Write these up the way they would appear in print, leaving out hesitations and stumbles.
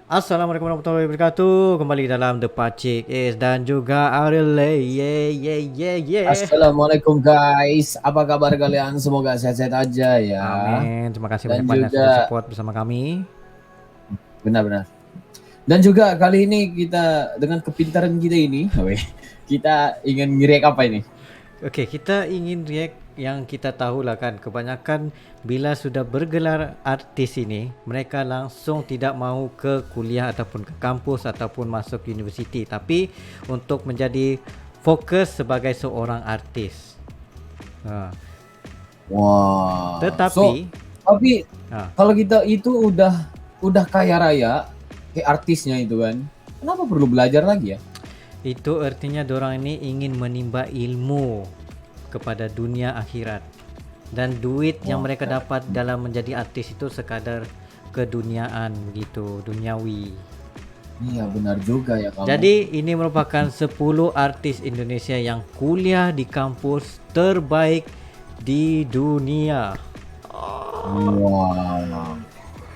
Assalamualaikum warahmatullahi wabarakatuh. Kembali dalam The Pacik Is dan juga Ariel. Assalamualaikum guys, apa kabar kalian? Semoga sehat-sehat aja ya. Amin. Terima kasih Dan banyak-banyak sudah juga support bersama kami. benar-benar. Dan juga kali ini kita dengan kepintaran kita ini, kita ingin nge-react apa ini? Oke, kita ingin react yang kita tahu lah kan, kebanyakan bila sudah bergelar artis ini, mereka langsung tidak mau ke kuliah ataupun ke kampus ataupun masuk universiti, tapi untuk menjadi fokus sebagai seorang artis. Wah. Tetapi tapi ha, kalau kita itu udah kaya raya, kayak artisnya itu kan, kenapa perlu belajar lagi ya? itu artinya dorang ini ingin menimba ilmu kepada dunia akhirat, dan duit yang mereka dapat dalam menjadi artis itu sekadar keduniaan gitu, duniawi. Iya benar juga ya kamu. Jadi ini merupakan 10 artis Indonesia yang kuliah di kampus terbaik di dunia. Wow.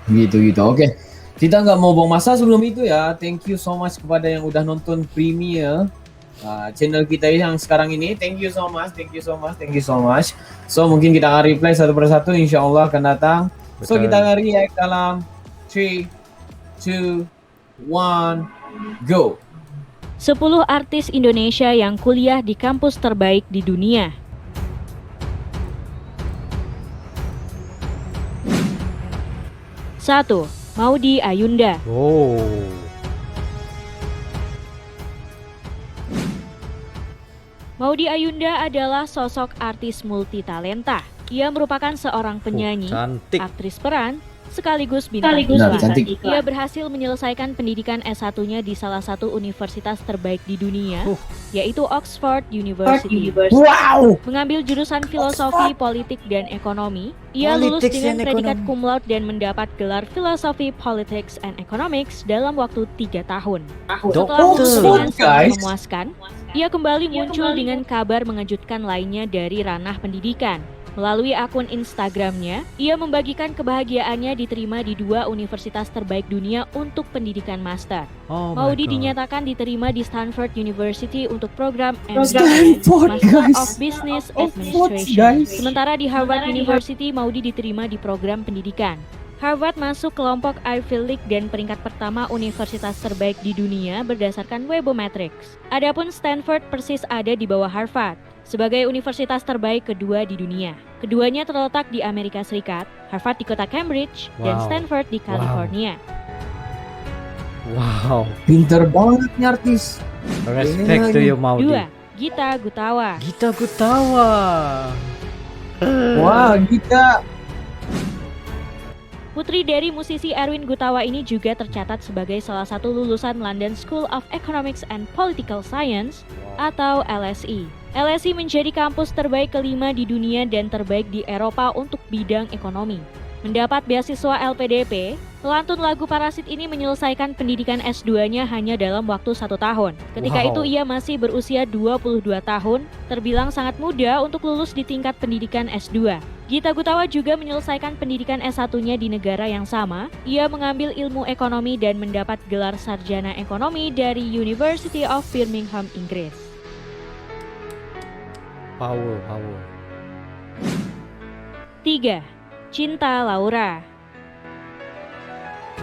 Gitu. Oke. Kita nggak mau buang masa sebelum itu ya. Thank you so much kepada yang udah nonton premiere channel kita yang sekarang ini. Thank you so much. So mungkin kita akan reply satu persatu, insya Allah akan datang. So Betul. kita akan react dalam 3, 2, 1, go. 10 artis Indonesia yang kuliah di kampus terbaik di dunia. 1. Maudy Ayunda. Oh. Maudy Ayunda adalah sosok artis multitalenta. Ia merupakan seorang penyanyi, Cantik. aktris peran, sekaligus bintang Benar, iklan. cantik. Ia berhasil menyelesaikan pendidikan S1-nya di salah satu universitas terbaik di dunia, yaitu Oxford University. Wow. Mengambil jurusan filosofi, politik, dan ekonomi, ia lulus Politics dengan and predikat economy. cum laude dan mendapat gelar filosofi, politics, and economics dalam waktu 3 tahun. Setelah lulus Dokter. dengan sangat Guys. memuaskan, ia kembali muncul dengan kabar mengejutkan lainnya dari ranah pendidikan. Melalui akun Instagramnya, ia membagikan kebahagiaannya diterima di 2 universitas terbaik dunia untuk pendidikan master. Oh my Maudy God. dinyatakan diterima di Stanford University untuk program Stanford, Master guys. of Business Oxford, Administration. guys. Sementara di Harvard University, Maudy diterima di program pendidikan. Harvard masuk kelompok Ivy League dan peringkat pertama universitas terbaik di dunia berdasarkan Webometrics. Adapun Stanford persis ada di bawah Harvard sebagai universitas terbaik kedua di dunia. Keduanya terletak di Amerika Serikat, Harvard di kota Cambridge, dan Wow. Stanford di California. Oh, Wow. pinter banget nih artis. Respect to you, Maudy. 2. Gita Gutawa. Gita Gutawa. Wah, kita Putri dari musisi Erwin Gutawa ini juga tercatat sebagai salah satu lulusan London School of Economics and Political Science atau LSE. LSE menjadi kampus terbaik kelima di dunia dan terbaik di Eropa untuk bidang ekonomi. Mendapat beasiswa LPDP, pelantun lagu Parasit ini menyelesaikan pendidikan S2-nya hanya dalam waktu 1 tahun. Ketika Wow. itu ia masih berusia 22 tahun, terbilang sangat muda untuk lulus di tingkat pendidikan S2. Gita Gutawa juga menyelesaikan pendidikan S1-nya di negara yang sama. Ia mengambil ilmu ekonomi dan mendapat gelar sarjana ekonomi dari University of Birmingham, Inggris. Power. 3. Cinta Laura.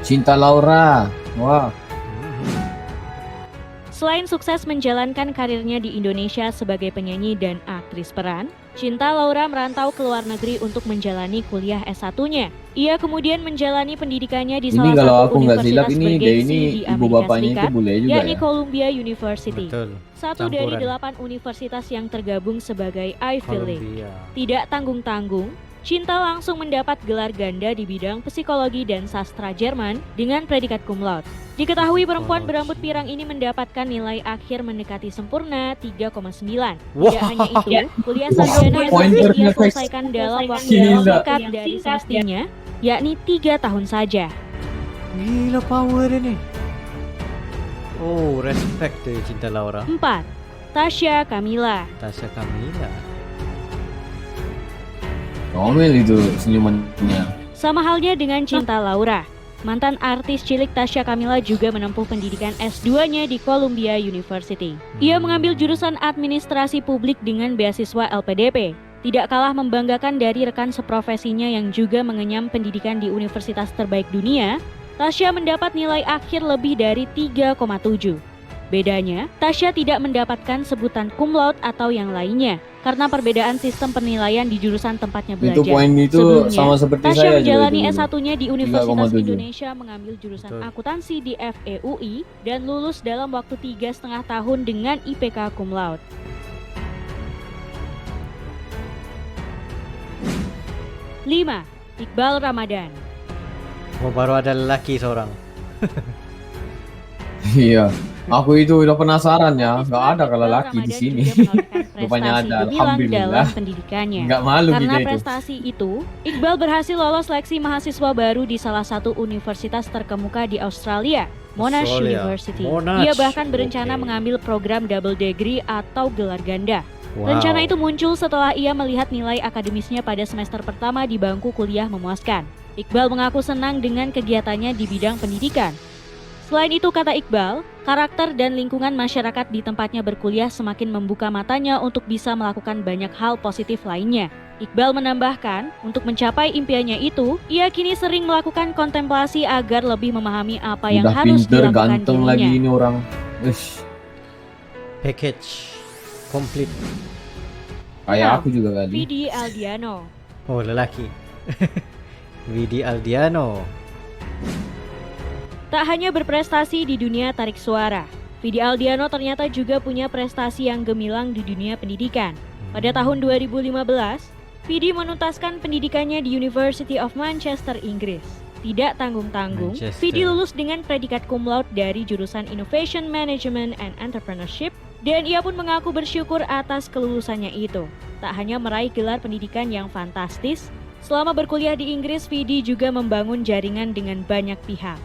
Cinta Laura. Wah. Selain sukses menjalankan karirnya di Indonesia sebagai penyanyi dan aktris peran, Cinta Laura merantau ke luar negeri untuk menjalani kuliah S1-nya. Ia kemudian menjalani pendidikannya di Ini salah kalau satu aku nggak silap universitas ini dia bergengsi ini di ibu Amerika bapaknya itu Serikat, bule juga yakni ya. Columbia University. Betul. Satu dari Campuran. 8 universitas yang tergabung sebagai Ivy League. Columbia. Tidak tanggung-tanggung, Cinta langsung mendapat gelar ganda di bidang psikologi dan sastra Jerman dengan predikat cum laude. Diketahui perempuan berambut pirang ini mendapatkan nilai akhir mendekati sempurna 3,9. Tidak hanya itu, kuliah sarjana yang pointer ia guys. selesaikan dalam waktu Gila. yang singkat dari semestinya, yakni 3 tahun saja. Gila power ini. Oh, respect to you, Cinta Laura. 4. Tasya Kamila. Tasya Kamila. Ngomel itu senyumannya. Sama halnya dengan Cinta Laura. Mantan artis cilik Tasya Kamila juga menempuh pendidikan S2-nya di Columbia University. Ia mengambil jurusan administrasi publik dengan beasiswa LPDP. Tidak kalah membanggakan dari rekan seprofesinya yang juga mengenyam pendidikan di universitas terbaik dunia, Tasya mendapat nilai akhir lebih dari 3,7. Bedanya, Tasya tidak mendapatkan sebutan cum laude atau yang lainnya karena perbedaan sistem penilaian di jurusan tempatnya belajar. Itu poin itu Sebelumnya, sama seperti Tasya saya menjalani juga dulu. S1-nya di Universitas 3,7. Indonesia mengambil jurusan Betul. akuntansi di FEUI dan lulus dalam waktu 3,5 tahun dengan IPK cum laude. 5. Iqbal Ramadan. Oh, baru ada lelaki seorang. Iya. Aku itu udah penasaran ya, Iqbal nggak ada kalau laki di Ramadan sini. juga menorehkan Rupanya prestasi ada, gemilang alhamdulillah. dalam pendidikannya. Nggak malu Karena kita itu. prestasi itu, Iqbal berhasil lolos seleksi mahasiswa baru di salah satu universitas terkemuka di Australia, Monash Australia. University. Monash. Ia bahkan berencana Oke. mengambil program double degree atau gelar ganda. Wow. Rencana itu muncul setelah ia melihat nilai akademisnya pada semester pertama di bangku kuliah memuaskan. Iqbal mengaku senang dengan kegiatannya di bidang pendidikan. Selain itu, kata Iqbal, karakter dan lingkungan masyarakat di tempatnya berkuliah semakin membuka matanya untuk bisa melakukan banyak hal positif lainnya. Iqbal menambahkan, untuk mencapai impiannya itu, ia kini sering melakukan kontemplasi agar lebih memahami apa yang Udah harus pinter, dilakukan ganteng dirinya. lagi ini orang. Ush, Package complete. kayak aku juga kali. Vidi Aldiano. Oh, lelaki. Vidi Aldiano. Tak hanya berprestasi di dunia tarik suara, Vidi Aldiano ternyata juga punya prestasi yang gemilang di dunia pendidikan. Pada tahun 2015, Vidi menuntaskan pendidikannya di University of Manchester, Inggris. Tidak tanggung-tanggung, Manchester. Vidi lulus dengan predikat cum laude dari jurusan Innovation Management and Entrepreneurship, dan ia pun mengaku bersyukur atas kelulusannya itu. Tak hanya meraih gelar pendidikan yang fantastis, selama berkuliah di Inggris, Vidi juga membangun jaringan dengan banyak pihak.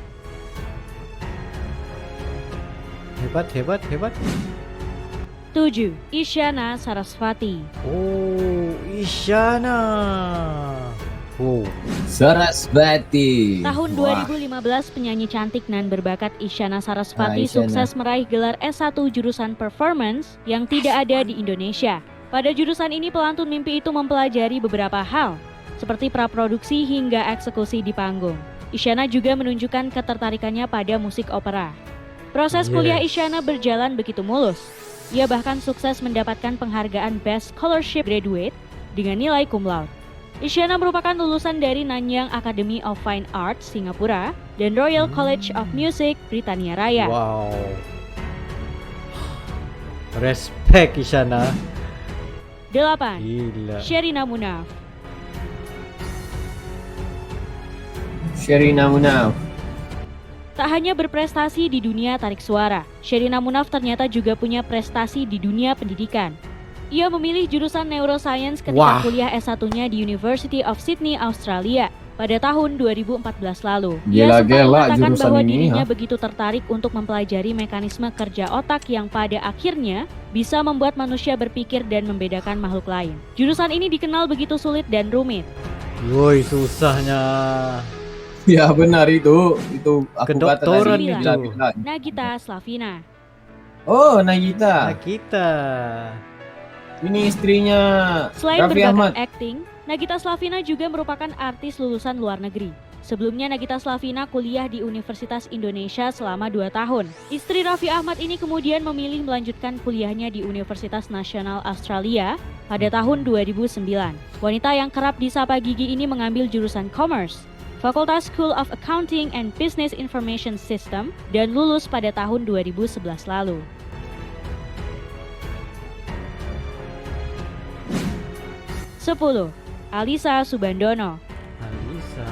Hebat. 7. Isyana Sarasvati. Oh, Isyana. Oh, Sarasvati. Tahun Wah, 2015, penyanyi cantik dan berbakat Isyana Sarasvati Isyana. sukses meraih gelar S1 jurusan Performance yang tidak ada di Indonesia. Pada jurusan ini, pelantun mimpi itu mempelajari beberapa hal, seperti praproduksi hingga eksekusi di panggung. Isyana juga menunjukkan ketertarikannya pada musik opera. Proses kuliah Yes. Isyana berjalan begitu mulus. Ia bahkan sukses mendapatkan penghargaan Best Scholarship Graduate dengan nilai cum laude. Isyana merupakan lulusan dari Nanyang Academy of Fine Arts, Singapura, dan Royal College of Music, Britania Raya. wow. Respect Isyana. 8. Gila. Sherina Munaf. Sherina Munaf. Tak hanya berprestasi di dunia tarik suara, Sherina Munaf ternyata juga punya prestasi di dunia pendidikan. Ia memilih jurusan Neuroscience ketika Wah. kuliah S1-nya di University of Sydney, Australia pada tahun 2014 lalu. Gila-gila Ia sempat mengatakan jurusan bahwa ini, dirinya ha? begitu tertarik untuk mempelajari mekanisme kerja otak yang pada akhirnya bisa membuat manusia berpikir dan membedakan makhluk lain. Jurusan ini dikenal begitu sulit dan rumit. Woi, susahnya. Ya benar itu aku kata Kedokteran tadi. itu. Gila-gila. Nagita Slavina. Oh, Nagita. Nah, kita. Ini istrinya Selain Raffi Ahmad. berbakat acting, Nagita Slavina juga merupakan artis lulusan luar negeri. Sebelumnya Nagita Slavina kuliah di Universitas Indonesia selama 2 tahun. Istri Raffi Ahmad ini kemudian memilih melanjutkan kuliahnya di Universitas Nasional Australia pada tahun 2009. Wanita yang kerap disapa Gigi ini mengambil jurusan Commerce, Fakultas School of Accounting and Business Information System, dan lulus pada tahun 2011 lalu. Sepuluh. Alisa Subandono. Alisa.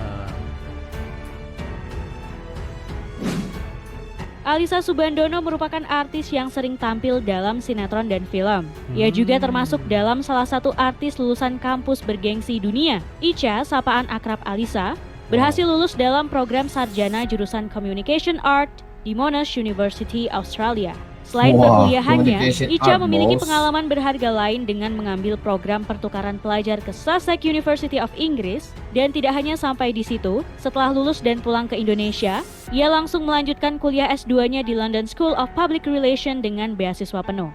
Alisa Subandono merupakan artis yang sering tampil dalam sinetron dan film. Ia juga termasuk dalam salah satu artis lulusan kampus bergengsi dunia. Ica, sapaan akrab Alisa, berhasil lulus dalam program sarjana jurusan Communication Art di Monash University, Australia. Selain Wah, perkuliahannya, communication Icha art, memiliki bos. pengalaman berharga lain dengan mengambil program pertukaran pelajar ke Sussex University of Inggris. Dan tidak hanya sampai di situ, setelah lulus dan pulang ke Indonesia, ia langsung melanjutkan kuliah S2-nya di London School of Public Relations dengan beasiswa penuh.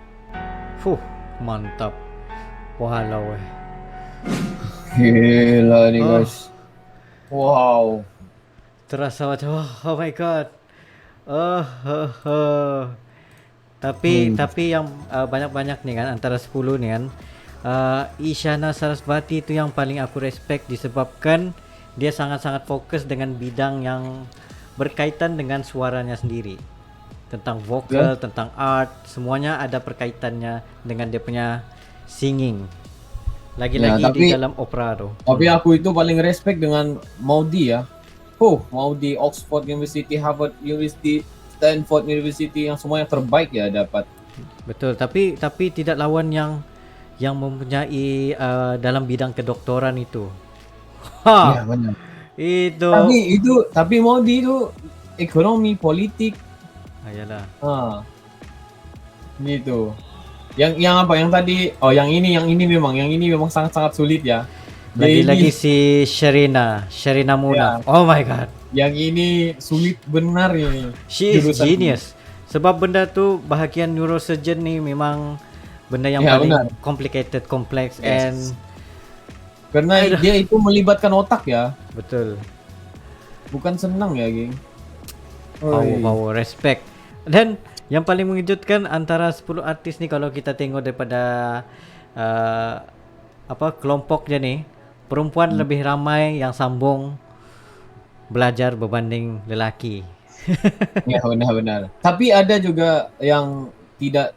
Mantap. Walau Gila nih Oh. guys. Wow. terasa macam oh my god. Tapi yang banyak-banyak nih kan antara 10 nih kan. Isyana Sarasvati itu yang paling aku respect disebabkan dia sangat-sangat fokus dengan bidang yang berkaitan dengan suaranya sendiri. Tentang vokal, tentang art, semuanya ada perkaitannya dengan dia punya singing. Lagi-lagi Ya, di tapi- dalam opera tuh. Tapi aku itu paling respect dengan Maudi ya. Maudi, Oxford University, Harvard University, Stanford University, yang semua yang terbaik ya dapat. Betul, tapi tidak lawan yang mempunyai dalam bidang kedoktoran itu. Ya benar. Itu. Tapi Maudi itu ekonomi, politik, Ayalah. gitu. Yang apa? Yang tadi? Yang ini memang sangat-sangat sulit ya. Lagi-lagi Jadi, si Sherina Munaf. Oh my god. yang ini sulit benar ini. She is Jurusan genius. Sebab benda tu bahagian neurosurgeon ni memang benda yang Ya, paling benar. complicated, complex Yes. and Karena dia itu melibatkan otak ya, betul. bukan senang ya, geng. Power, respect. Dan yang paling mengejutkan antara 10 artis ni kalau kita tengok daripada kelompoknya ni, perempuan lebih ramai yang sambung belajar berbanding lelaki. Ya benar-benar. Tapi ada juga yang tidak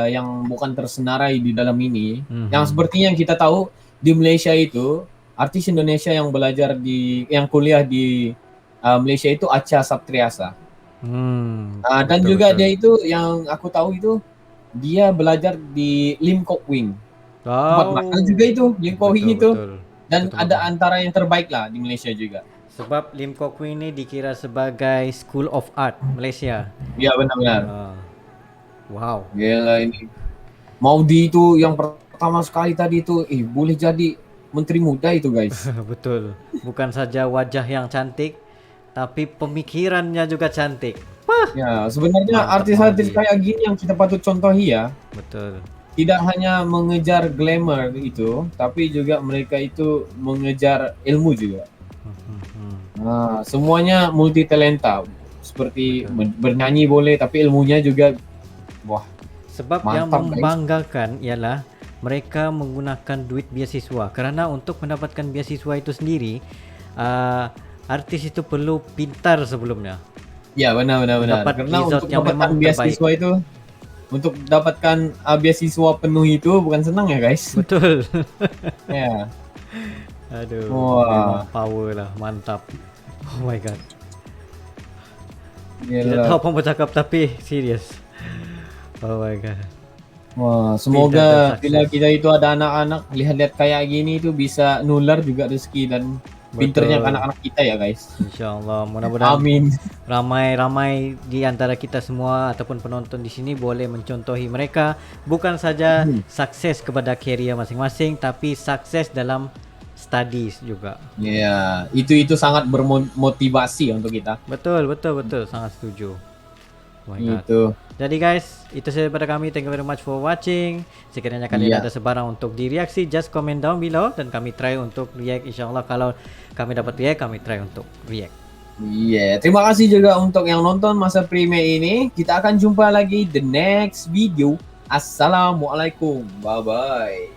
yang bukan tersenarai di dalam ini. Mhm. Yang sepertinya yang kita tahu di Malaysia itu artis Indonesia yang yang kuliah di Malaysia itu Acha Saptriasa. Dan betul, juga betul. dia itu yang aku tahu itu dia belajar di Lim Kok Wing. Tempat makan juga itu Lim Kok Wing itu. Betul. Dan Betul, ada betul. antara yang terbaik lah di Malaysia juga. Sebab Lim Kok Wing ni dikira sebagai School of Art Malaysia. Ya benar-benar. Wow. Gila ini. Maudi itu yang pertama sekali tadi itu boleh jadi menteri muda itu guys. Betul. Bukan saja wajah yang cantik, tapi pemikirannya juga cantik. Ya, sebenarnya Mantap, artis-artis Maudi. kayak gini yang kita patut contohi ya. Betul. Tidak hanya mengejar glamour itu, tapi juga mereka itu mengejar ilmu juga. Nah, semuanya multi talenta. Seperti bernyanyi boleh, tapi ilmunya juga wah. Sebab yang Mantap, guys. membanggakan ialah mereka menggunakan duit beasiswa. Kerana untuk mendapatkan beasiswa itu sendiri, artis itu perlu pintar sebelumnya. Ya benar. Dapat Karena result untuk yang dapatkan memang beasiswa itu, untuk dapatkan beasiswa penuh itu bukan senang ya guys. Betul. Ya. Aduh. Wah. Memang power lah, mantap. Oh my god. Tidak Gila. tahu apa mau cakap tapi serius. Oh my god. Wah, Tidak semoga ada bila sukses. kita itu ada anak-anak lihat-lihat kayak gini itu bisa nular juga rezeki dan pinternya ke anak-anak kita ya guys. InsyaAllah, mudah-mudahan Amin. ramai-ramai di antara kita semua ataupun penonton di sini boleh mencontohi mereka, bukan saja sukses kepada career masing-masing tapi sukses dalam studies juga. Ya, itu sangat bermotivasi untuk kita. Betul, sangat setuju. Oh my god. Itu. Jadi guys, itu saja daripada kami. Thank you very much for watching. Sekiranya kalian Ya. ada sebarang untuk direaksi, just comment down below dan kami try untuk react. InsyaAllah kalau kami dapat react, kami try untuk react. Iya, terima kasih juga untuk yang nonton masa premiere ini. Kita akan jumpa lagi the next video. Assalamualaikum. Bye bye.